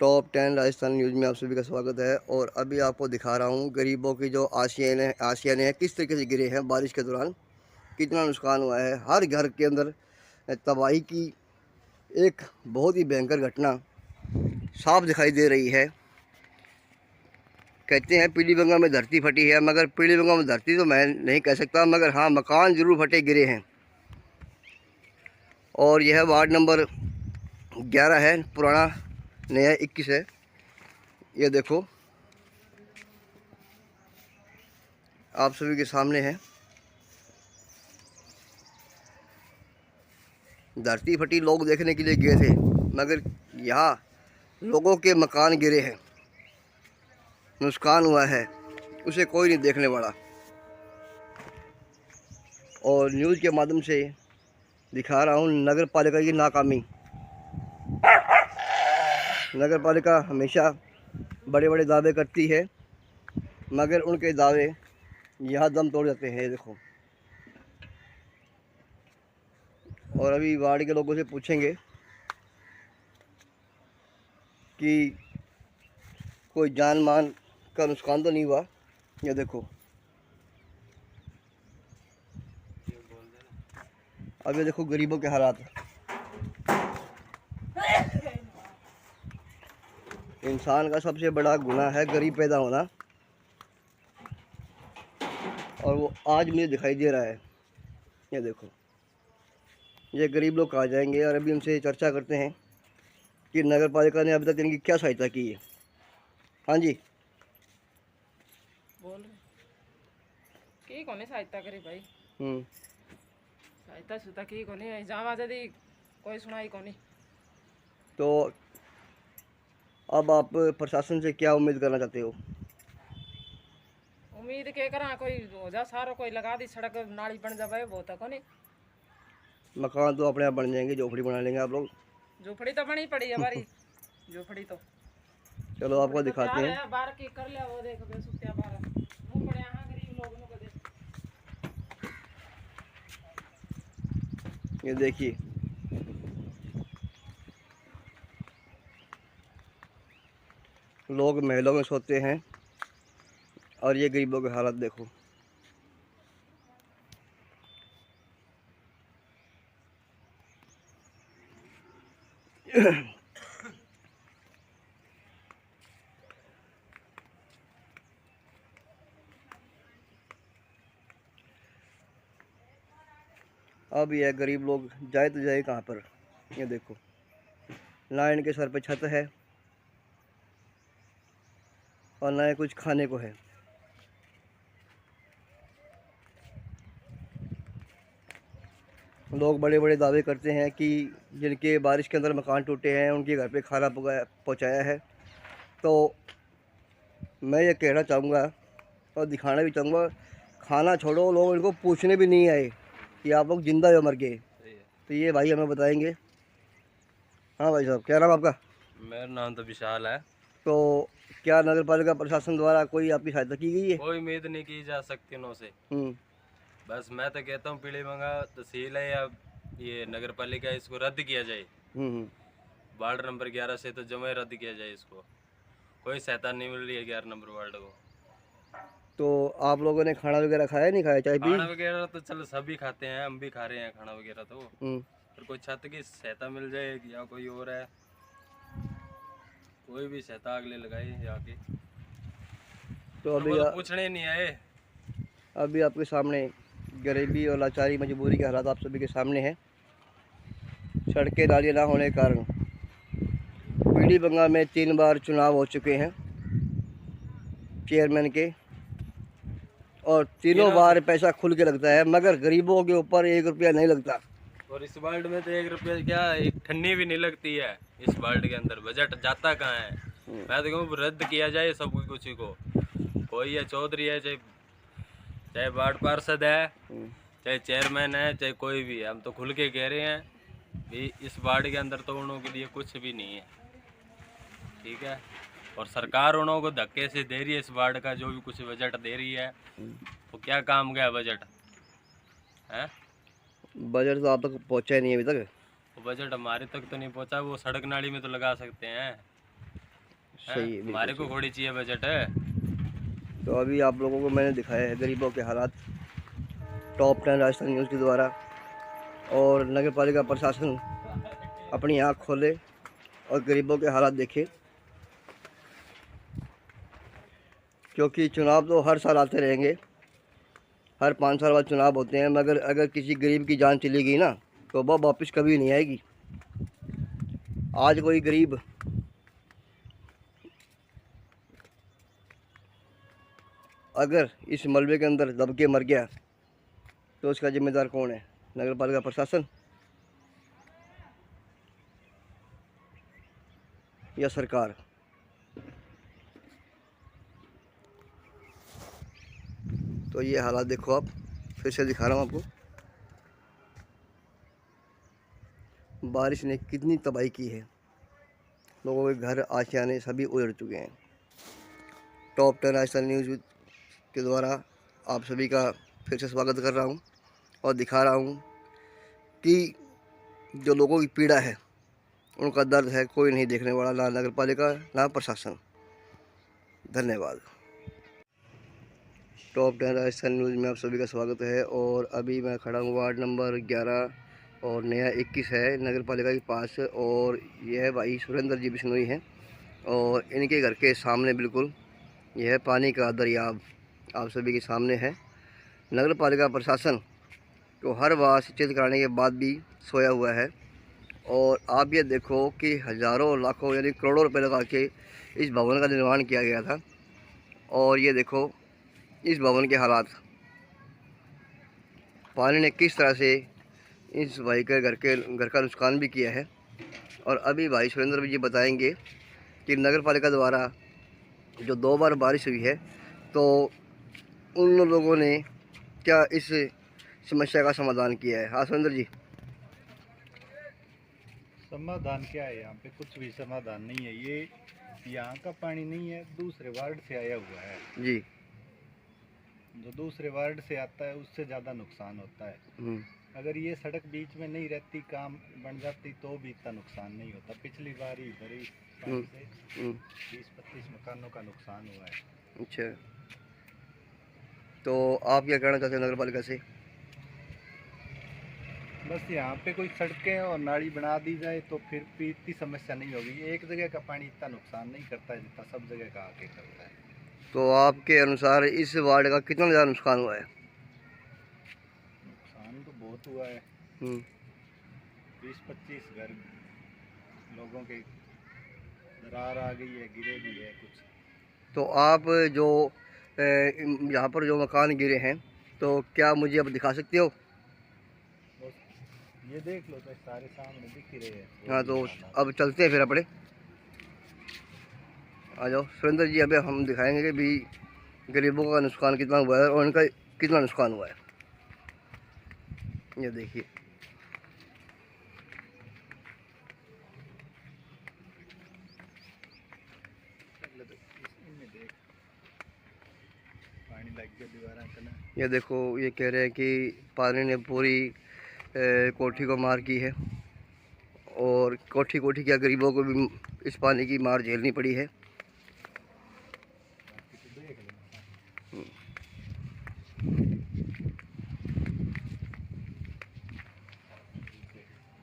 Top 10 Rajasthan news में आप सभी का स्वागत है। और अभी आपको दिखा रहा हूँ गरीबों की जो आशियाने हैं किस तरीके से गिरे हैं बारिश के दौरान, कितना नुकसान हुआ है। हर घर के अंदर तबाही की एक बहुत ही भयंकर घटना साफ दिखाई दे रही है। कहते हैं पीली गंगा में धरती फटी है, मगर पीली गंगा में धरती तो मैं नहीं कह सकता, मगर हाँ मकान ज़रूर फटे गिरे हैं। और यह वार्ड नंबर 11 है, पुराना नया 21 है। ये देखो आप सभी के सामने है, धरती फटी लोग देखने के लिए गए थे, मगर यहाँ लोगों के मकान गिरे हैं, नुकसान हुआ है, उसे कोई नहीं देखने वाला। और न्यूज़ के माध्यम से दिखा रहा हूँ नगर पालिका की नाकामी। नगर पालिका हमेशा बड़े बड़े दावे करती है, मगर उनके दावे यहाँ दम तोड़ जाते हैं। ये देखो। और अभी वार्ड के लोगों से पूछेंगे कि कोई जान मान का नुकसान तो नहीं हुआ। ये देखो, अब ये देखो गरीबों के हालात। इंसान का सबसे बड़ा गुनाह है गरीब पैदा होना, और वो आज मुझे दिखाई दे रहा है। ये देखो, ये गरीब लोग कहाँ जाएंगे। और अभी उनसे चर्चा करते हैं कि नगर पालिका ने अभी तक इनकी क्या सहायता की है। हाँ जी, बोल रहे की कोने सहायता करी भाई। सहायता सुता की कोने जावा जदी कोई सुनाई कोनी। तो अब आप प्रशासन से क्या उम्मीद करना चाहते हो? उम्मीद के करा कोई हो जा सारो कोई लगा दी सड़क नाली बन जावे वो तो कोनी। मकान तो अपने आप बन जाएंगे, झोपड़ी बना लेंगे आप लोग। झोपड़ी तो बनी पड़ी है हमारी झोपड़ी तो चलो आपको तो दिखाते तैयार हैं। है बाहर की कर लिया वो देख बे सुत्या बाहर मुंह पड़े यहां गरीब लोग नु को देख। ये देखिए, लोग महलों में सोते हैं और ये गरीबों के हालत देखो। अब यह गरीब लोग जाए तो जाए कहाँ पर। ये देखो, ना इनके सर पे छत है और ना ही कुछ खाने को है। लोग बड़े बड़े दावे करते हैं कि जिनके बारिश के अंदर मकान टूटे हैं उनके घर पे खाना पहुंचाया है। तो मैं ये कहना चाहूँगा और दिखाना भी चाहूँगा, खाना छोड़ो, लोग इनको पूछने भी नहीं आए कि आप लोग जिंदा या मर गए। तो ये भाई हमें बताएंगे। हाँ भाई साहब, क्या नाम आपका? मेरा नाम तो विशाल है। तो क्या नगर पालिका प्रशासन द्वारा कोई आपकी सहायता की गई है? कोई उम्मीद नहीं की जा सकती उनसे। बस मैं तो कहता हूँ पीली मंगा तहसील है या ये नगर पालिका इसको रद्द किया जाए। वार्ड नंबर 11 से तो जमा रद्द किया जाए इसको। कोई सहायता नहीं मिल रही है 11 नंबर वार्ड को। तो आप लोगों ने खाना वगैरह खाया, नहीं खाया, चाय पी? खाना वगैरह तो चलो सभी खाते हैं, हम भी खा रहे हैं खाना वगैरह तो। पर कोई छत की सहायता मिल जाए या कोई और है, कोई भी सहायता अगले लगाए आके। तो और वो तो पूछने नहीं आए। अभी आपके सामने गरीबी और लाचारी मजबूरी के हालात आप सभी के सामने हैं। सड़कें नालियाँ ना होने के कारण पीली बंगा में 3 बार चुनाव हो चुके हैं चेयरमैन के, और तीनों बार पैसा खुल के लगता है, मगर गरीबों के ऊपर 1 रुपया नहीं लगता। और इस वार्ड में तो 1 रुपया क्या, एक ठन्नी भी नहीं लगती है। इस वार्ड के अंदर बजट जाता कहाँ है। मैं तो कहूँ रद्द किया जाए सब कुछ को। कोई है चौधरी है, चाहे वार्ड पार्षद है, चाहे चेयरमैन है, चाहे कोई भी है, हम तो खुल के कह रहे हैं कि इस वार्ड के अंदर तो उन के लिए कुछ भी नहीं है। ठीक है, और सरकार उन को धक्के से दे रही है। इस वार्ड का जो भी कुछ बजट दे रही है वो क्या काम गया बजट है? बजट तो आप तक पहुँचा ही नहीं अभी तक। वो बजट हमारे तक तो नहीं पहुंचा। वो सड़क नाली में तो लगा सकते हैं। सही है, हमारे बिल्कुल को थोड़ी चाहिए बजट है। तो अभी आप लोगों को मैंने दिखाया है गरीबों के हालात टॉप 10 राजस्थान न्यूज़ के द्वारा, और नगर पालिका प्रशासन अपनी आँख खोले और गरीबों के हालात देखे, क्योंकि चुनाव तो हर साल आते रहेंगे, हर 5 साल बाद चुनाव होते हैं, मगर अगर किसी गरीब की जान चली गई ना तो वह वापस कभी नहीं आएगी। आज कोई गरीब अगर इस मलबे के अंदर दब के मर गया तो उसका जिम्मेदार कौन है? नगर पालिका प्रशासन या सरकार? तो ये हालात देखो, आप फिर से दिखा रहा हूँ आपको, बारिश ने कितनी तबाही की है, लोगों के घर आशियाने सभी उजड़ चुके हैं। टॉप 10 राजस्थान न्यूज़ के द्वारा आप सभी का फिर से स्वागत कर रहा हूँ और दिखा रहा हूँ कि जो लोगों की पीड़ा है, उनका दर्द है, कोई नहीं देखने वाला, ना नगर पालिका ना प्रशासन। धन्यवाद। टॉप 10 राजस्थान न्यूज़ में आप सभी का स्वागत है। और अभी मैं खड़ा हूँ वार्ड नंबर 11 और नया 21 है नगर पालिका के पास, और यह भाई सुरेंद्र जी बिश्नोई हैं, और इनके घर के सामने बिल्कुल यह पानी का दरियाव आप सभी के सामने है। नगर पालिका प्रशासन को हर बार सचेत कराने के बाद भी सोया हुआ है, और आप ये देखो कि हज़ारों लाखों यानी करोड़ों रुपए लगा के इस भवन का निर्माण किया गया था, और ये देखो इस भवन के हालात, पानी ने किस तरह से इस भाई के घर का नुकसान भी किया है। और अभी भाई सुरेंद्र जी बताएंगे कि नगर पालिका द्वारा जो 2 बार बारिश हुई है तो उन लोगों ने क्या इस समस्या का समाधान किया है। हाँ सुरेंद्र जी। समाधान क्या है? यहाँ पे कुछ भी समाधान नहीं है। ये यहाँ का पानी नहीं है, दूसरे वार्ड से आया हुआ है जी। जो दूसरे वार्ड से आता है उससे ज़्यादा नुकसान होता है। अगर ये सड़क बीच में नहीं रहती, काम बन जाती, तो भी इतना नुकसान नहीं होता। पिछली बार ही इधर ही पानी से 20-25 मकानों का नुकसान हुआ है। अच्छा, तो आप क्या कहना चाहते हैं नगर पालिका से? बस यहाँ पे कोई सड़कें और नाली बना दी जाए तो फिर भी इतनी समस्या नहीं होगी। एक जगह का पानी इतना नुकसान नहीं करता है जितना सब जगह का आके करता है। तो आपके अनुसार इस वार्ड का कितना ज़्यादा नुकसान हुआ है? नुकसान तो बहुत हुआ है। 20-25 घर लोगों के दरार आ गई है, गिरे भी है कुछ। तो आप जो यहाँ पर जो मकान गिरे हैं, तो क्या मुझे अब दिखा सकते हो? ये देख लो तो सारे सामने दिख ही रहे हैं। हाँ, तो अब चलते हैं फिर अपने, आ जाओ सुरेंद्र जी। अभी हम दिखाएंगे कि भी गरीबों का नुकसान कितना हुआ है और उनका कितना नुकसान हुआ है। ये देखिए, पानी लग गया दीवार का। ये देखो, ये कह रहे हैं कि पानी ने पूरी कोठी को मार की है, और कोठी कोठी क्या गरीबों को भी इस पानी की मार झेलनी पड़ी है।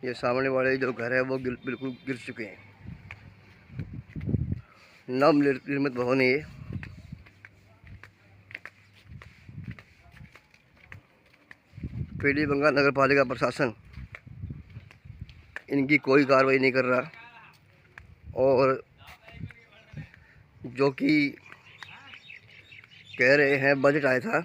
ये सामने वाले जो घर है वो बिल्कुल गिर चुके हैं। नव निर्मित भवन है ये। पीली बंगाल नगर पालिका प्रशासन इनकी कोई कार्रवाई नहीं कर रहा, और जो कि कह रहे हैं बजट आया था